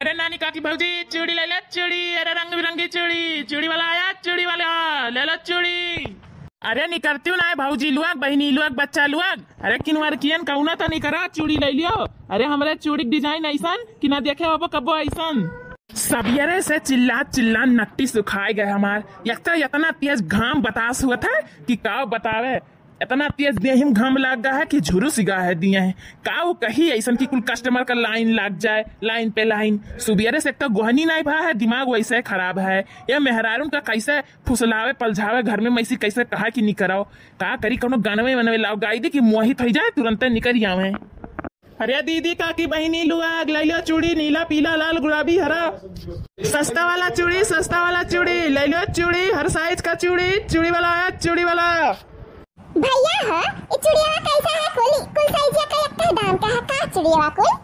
अरे नानी काकी भौजी चूड़ी ले लो चूड़ी। अरे रंग बिरंगी चूड़ी, चूड़ी वाला आया, चूड़ी वाला ले लो चूड़ी। अरे निकलती ना भाऊजी लुआग बहनी लुआग बच्चा लुआग। अरे किनवार कियन कहूना तो नहीं करा चूड़ी ले लियो। अरे हमारे चूड़ी डिजाइन ऐसन कि ना देखे बाबा कबो ऐसन। सबियरे से चिल्ला चिल्ला नट्टी सुखाए गए हमार। इतना तेज घाम बतास हुआ था कि का बतावे। इतना तेज देहिम घाम लग गया है कि झुरु सिगा है दिए हैं का वो कही ऐसा कि कुल कस्टमर का लाइन लग जाए, लाइन पे लाइन। सुबियरे से एक तो गोहनी नहीं भा है, दिमाग वैसे खराब है। ये मेहरारून का कैसे फुसलावे पलझावे घर में मैसी कैसे कहा कि नहीं कराओ का करी कोनो गानवे मनवे लाओ गाई दी कि मोहित हो जाए तुरंत निकल आवे। अरे दीदी काकी बहनी लुआग ले लो चूड़ी, नीला पीला लाल गुलाबी हरा। सस्ता वाला चूड़ी, सस्ता वाला चूड़ी ले लो चूड़ी, हर साइज का चूड़ी, चूड़ी वाला आया चूड़ी वाला। भैया है ये चूड़िया कैसा है कुल साइज का लगता दाम का है का चूड़िया कुल।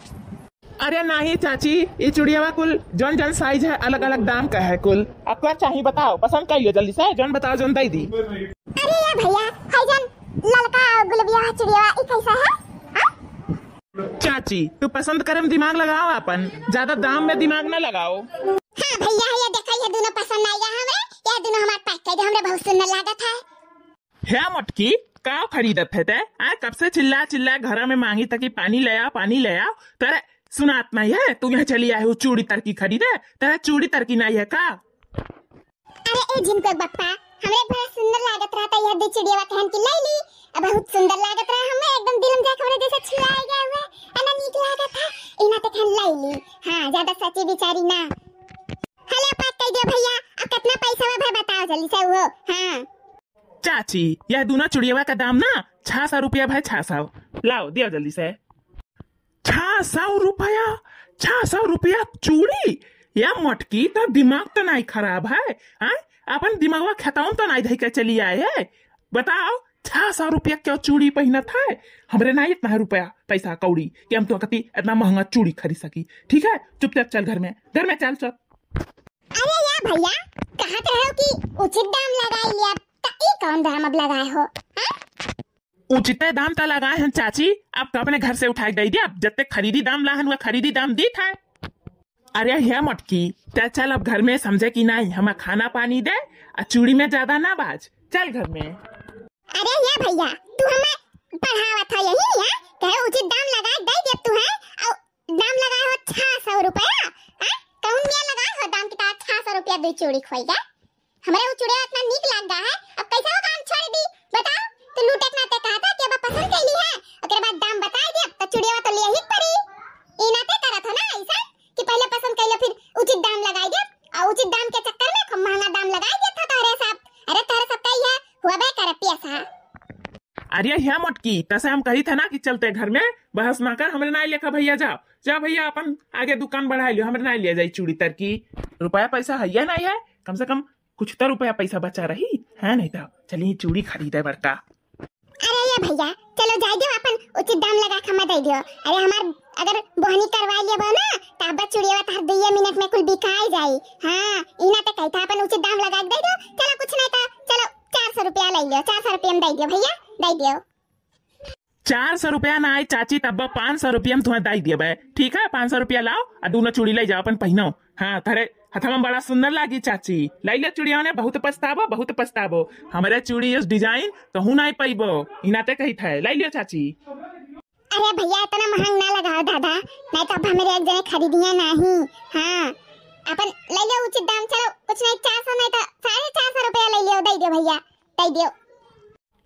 अरे नहीं चाची ये चूड़िया कुल जौन जौन साइज है अलग अलग दाम का है कुल। आपको चाहिए बताओ पसंद करियो जल्दी से जौन बताओ जौन दे दी। अरे या भैया है जौन ललका गुलाबिया चूड़िया ये कैसा है? चाची तू पसंद करम दिमाग लगाओ अपन, ज्यादा दाम में दिमाग न लगाओ। हाँ भैया ये देखा ये दोनों पसंद आएगा हमें, ये दोनों हमारे पैकेज हमरे बहुत सुंदर लागत है। है मटकी का खरीदत है ते कब से चिल्ला चिल्ला घर में मांगी तक पानी ले आओ पानी ले आओ। तेरे सुनात नहीं है तू यहाँ चली आई हो चूड़ी तरकी खरीदे, तेरा चूड़ी तरकी नहीं है का? अरे ए जिनको बप्पा हमरे बड़ा सुंदर लागत रहता यह दो चिड़िया पहन के ले ली, बहुत सुंदर लागत रहा हमें एकदम दिल में जाके हमरे जैसे छिड़ाए गए हुए एना नीक लागत है इना ते खन ले ली। हां ज्यादा सच्ची बिचारी ना। हेलो पैक कर दो भैया, अब कितना पैसा है भाई बताओ जल्दी से वो। हां चाची यह दोनों चूड़िया का दाम ना 600 रुपया भाई 600 लाओ दियो जल्दी से। 600 रुपया, 600 रुपया चूड़ी? या मटकी तो दिमाग तो नहीं खराब है अपन दिमागवा खताऊं तो नहीं धई के चली आए है। बताओ 600 रुपया क्यों चूड़ी पहनत है? हमरे नहीं इतना रुपया पैसा कौड़ी कि हम तो कति इतना महंगा चूड़ी खरीद सकी। ठीक है चुपचाप चल घर में चल चल। अरे या भैया कहते हो कि उचित दाम लगाई लिया तो ई कौन दाम अब लगाए हो? उचित दाम तो लगाए हैं चाची, अब तो अपने घर से उठा दे दिया। जब तक खरीदी दाम लाहन हुआ खरीदी दाम दी था। अरे है मटकी चल अब घर में समझे कि नहीं हमें खाना पानी दे और चूड़ी में ज्यादा ना बाज चल घर में। अरे या भैया तू हमें पढ़ावा था यही या कहे उचित दाम लगा दे दे तू है और दाम लगाए हो 600 रुपया। कौन दिया लगाए हो दाम कितना 600 रुपया दो चूड़ी खोएगा? हमारे वो चूड़िया इतना नीक लग रहा है अब कैसा वो काम छोड़ दी बताओ? तो लूटे ना ते कहा था कि अब पसंद कर ली है ओकरे बाद दाम बता दे तो चूड़िया तो ले ही पड़ी। इना ते करा था ना ऐसा कि पहले पसंद कर लो फिर उचित दाम लगाई दे और उचित दाम के चक्कर में खूब महंगा दाम लगाई दे था तारे साहब। अरे तारे सब का ही है हुआ बे कर पैसा। अरे है मटकी तसे हम कही था ना कि चलते घर में बहस ना कर। हमरे नहीं लेखा भैया जाओ जाओ भैया अपन आगे दुकान बढ़ा लियो। हमरे नहीं ले जाई चूड़ी तरकी रुपया पैसा है या नहीं है कम से कम कुछ तो रुपया पैसा बचा रही है नहीं तो चलिए चूड़ी खरीदे बड़का। अरे ये भैया चलो जाई दो अपन उचित दाम लगा के मत दे दियो। अरे हमार अगर बोहनी करवा लियो ना तो अब चूड़िया तो 2 मिनट में कुल बिकाई जाई। हां इना ते कहता अपन उचित दाम लगा के दे दो। चलो कुछ नहीं तो चलो 400 रुपया ले लियो, 400 रुपया में दे दियो भैया दे दियो। 400 रुपया ना आई चाची तब 500 रुपया में तुम्हें दाई दिए। ठीक है 500 रुपया लाओ और दोनों चूड़ी ले जाओ अपन पहनो। हाँ थारे हथवा बड़ा सुंदर लागी चाची लाई ले चूड़िया ने बहुत पछताबो हमारे चूड़ी इस डिजाइन तो हूं नहीं पैबो इनाते कही था लाई लियो चाची। अरे भैया इतना महंगा ना लगाओ दादा नहीं तो अब हमारे एक जने खरीदिया नहीं। हाँ अपन ले लो उचित दाम चलो कुछ नहीं 400 नहीं तो 450 रुपया ले लियो दे दियो भैया दे दियो।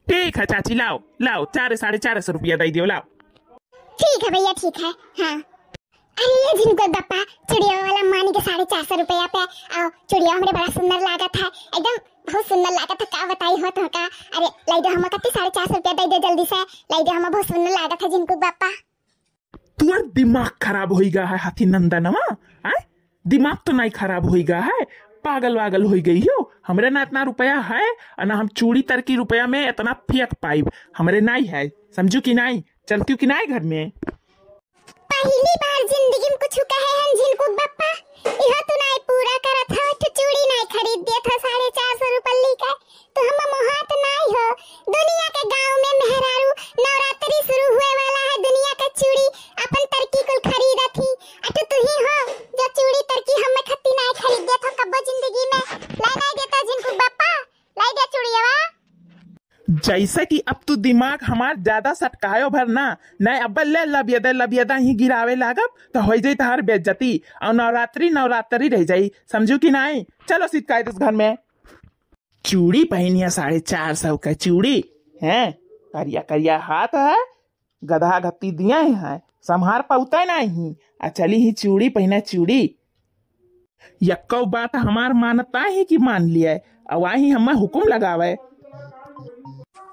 ठीक है चाची लाओ लाओ 450 रुपया दे दियो लाओ। ठीक है भैया ठीक है। हाँ अरे ये जिनको गप्पा चूड़िया वाला मानी के 450 रुपया पे आओ चूड़िया हमरे बड़ा सुंदर लागत है एकदम बहुत सुंदर लागत है का बताई हो तो का। अरे लाई दो हम कत्ती 450 रुपया दे दे जल्दी से लाई दो हम बहुत सुंदर लागत है जिनको गप्पा। तुम्हारा दिमाग खराब हो गया है हाथी नंदनवा दिमाग तो नहीं खराब हो गया है पागल वागल हो गई हो। हमरे ना इतना रुपया है और ना हम चूड़ी तरकी रुपया में इतना फेंक पाइब हमरे नहीं है समझू कि नहीं चलती कि नहीं घर में। पहली बार जिंदगी में कुछ कहे हैं जिनको बप्पा यह तो नहीं पूरा करा था तो चूड़ी नहीं खरीद दिया था 450 रुपये का तो हम मोहत नहीं हो। दुनिया के गांव में मेहरारू नवरात्रि शुरू हुए वाला है दुनिया का चूड़ी अपन तरकी कुल खरीदा थी तो तू ही हो जो जैसे कि अब तू दिमाग हमार ज्यादा सटकायो भर ना नहीं अब ले लबियदा ही गिरावे लागब तो हो जाई तहार बेइज्जती और नवरात्रि रह जाई समझू कि नहीं। चलो शिकायत इस घर में। चूड़ी पहनिया 450 का चूड़ी है, करिया करिया हाथ है, गधा गत्ती दिया है, संहार पाउता नहीं। आ चली ही चूड़ी पहना चूड़ी। यक्को बात हमार मानता ही कि मान लिया अब वही हमें हुक्म लगावे।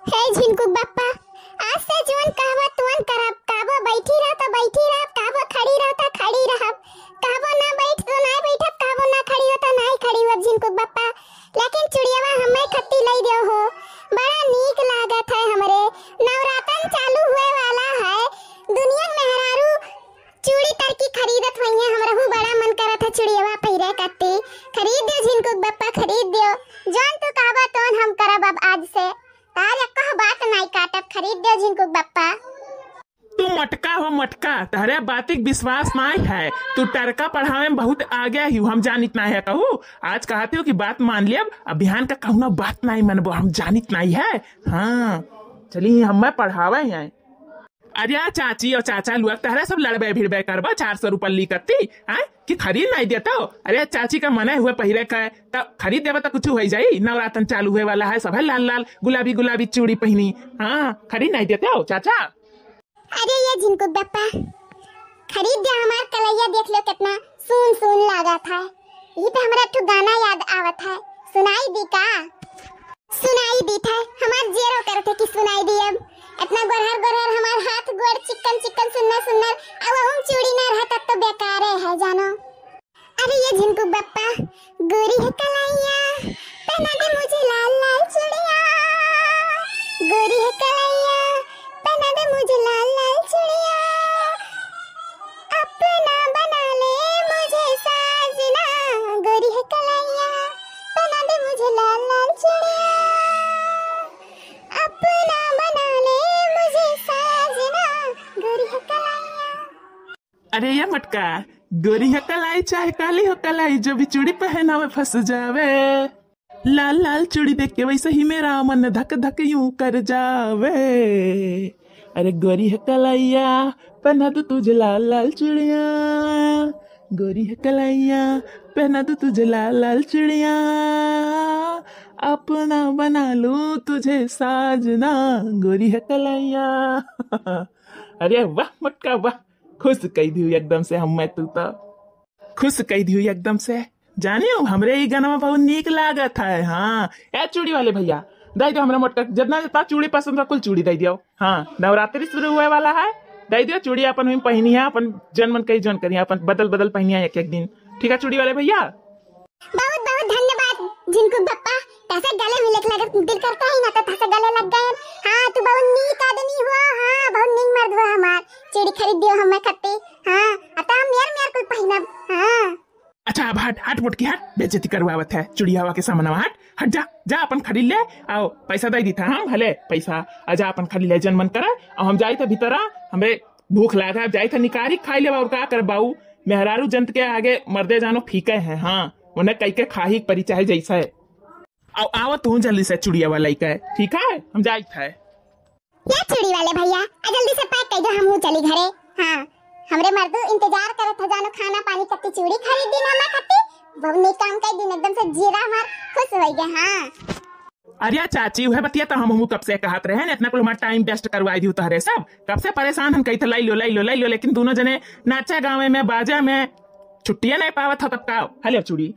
हे झिनकुक बप्पा, आज से जीवन कहवा तुवन करब, कहवा बैठी रह तो बैठी रह, कहवा खड़ी रह तो खड़ी रह, कहवा ना बैठ तो ना बैठब, कहवा ना खड़ी हो तो नहीं खड़ी हो झिनकुक बप्पा। लेकिन चुड़ियावा हमें खत्ती लई दियो हो, बड़ा नीक लागत है। हमरे नवरातन चालू हुए वाला है, दुनिया में हरारू चूड़ी तरकी खरीदत होइए, हमरहू बड़ा मन करत है चुड़ियावा पहिरे कत्ती। खरीद दियो झिनकुक बप्पा, खरीद दियो, जौन तू कहवा तोन हम करब अब आज से। तार कह बात नहीं काटब, खरीद दो झिनकुक बप्पा। तू मटका हो मटका, तारे बातिक विश्वास नहीं है। तू टरका पढ़ावे में बहुत आगे ही हम जानित नहीं है कहू। आज कहती हो कि बात मान लिया, अब बिहान का कहूँ ना बात नहीं मनबो, हम जानित नहीं है। हाँ चलिए हमें पढ़ावे हैं। अरे चाची और चाचा लुआ तारे सब लड़बे भिड़बे करबा 400 रुपये ली करती है कि खरीद नहीं देता हो। अरे चाची का मना हुए पहिरे का है तब खरीद देवा तो कुछ हो जाई। नवरातन चालू हुए वाला है, सब है लाल लाल गुलाबी चूड़ी पहनी। हाँ खरीद नहीं देते हो चाचा। अरे ये झिनकुक बप्पा खरीद दे, हमार कलैया देख लो कितना सुन लागा था। ये तो हमारा ठो गाना याद आवत है, सुनाई दी का? सुनाई दी था, हमार जेरो करते कि सुनाई दी। अब इतना गोरहर हमार हाथ गोड़ चिकन सुन्नर अब हम चूड़ी ना रहता तो बेकार है जानो। अरे ये झिनकुक बप्पा गोरी है कलैया, पहना दे मुझे लाल लाल चूड़ियां। गोरी है कलैया, पहना दे मुझे लाल लाल चूड़ियां। अपना बना ले मुझे साजना, गोरी है कलैया, पहना दे मुझे लाल लाल चूड़ियां। अपना बना ले मुझे साजना, गोरी है कलैया। अरे ये मटका गोरी है कलाई चाहे काली हो कलाई, जो भी चूड़ी पहना में फंस जावे। लाल लाल चूड़ी देख के वैसे ही मेरा मन धक धक यूं कर जावे। अरे गोरी है कलाइया, पहना दो तुझे लाल लाल चूड़िया। गोरी है कलाइया, पहना दो तुझे लाल लाल चूड़िया। अपना बना लूं तुझे साजना, गोरी है कलाइया। अरे वाह मटका वाह, खुश कही दी एकदम से हम। मैं तू तो खुश कही दी एकदम से। जाने हो हमरे ये गाना बहुत नीक लागत है। हाँ ए चूड़ी वाले भैया दे दो हमरा मटका, जितना चूड़ी पसंद है कुल चूड़ी दे दियो। हाँ नवरात्रि शुरू हुए वाला है, दे दियो चूड़ी अपन में पहनी है, अपन जन मन कही जन करिए, अपन बदल पहनी है एक दिन। ठीक है चूड़ी वाले भैया, बहुत बहुत धन्यवाद झिनकुक बप्पा। तैसे गले मिले लगा दिल करता ही ना तो तैसे गले लग गए। हाँ तू बहुत नीक आदमी हुआ, हाँ बहुत नीक मर्द हुआ। हमार चूड़ी खरीद दियो हमें खत्ती। हाँ अतः हम मेर कुल पहनब। हाँ अच्छा अब हट मोटकी हट, बेइज्जती करवावत है चूड़ी हवा के सामने। हट जा अपन खरीद ले। आओ पैसा दे दी था हम भले पैसा, आजा अपन खरीद ले जन मन करे। और हम जाई थे भीतरा, हमें भूख लगा था, जाई थे निकारी खाई ले और का कर बाऊ। मेहरारू जंत के आगे मर्दे जानो फीके है। हाँ उन्हें कई के खाही परिचय जैसा है। आओ तू जल्दी से चूड़िया वाला है, ठीक है हम जाई थे। या चूड़ी वाले भैया जल्दी से पैक कर दो, हम चली घरे। हाँ हमरे मर्दू इंतजार करत है जानो, खाना पानी कत्ती चूड़ी खरीद दी ना मैं कत्ती। बहुत नीक काम कर दी, एकदम से जीरा हमार खुश हो गए। हाँ अरे चाची वह बतिया तो हम कब से कहत रहे, इतना कुल हमारा टाइम वेस्ट करवाई दी तहरे सब। कब से परेशान हम कही थे लाई लो, लेकिन दोनों जने नाचा गावे में बाजा में छुट्टियां नहीं पावत था तब का। हले चूड़ी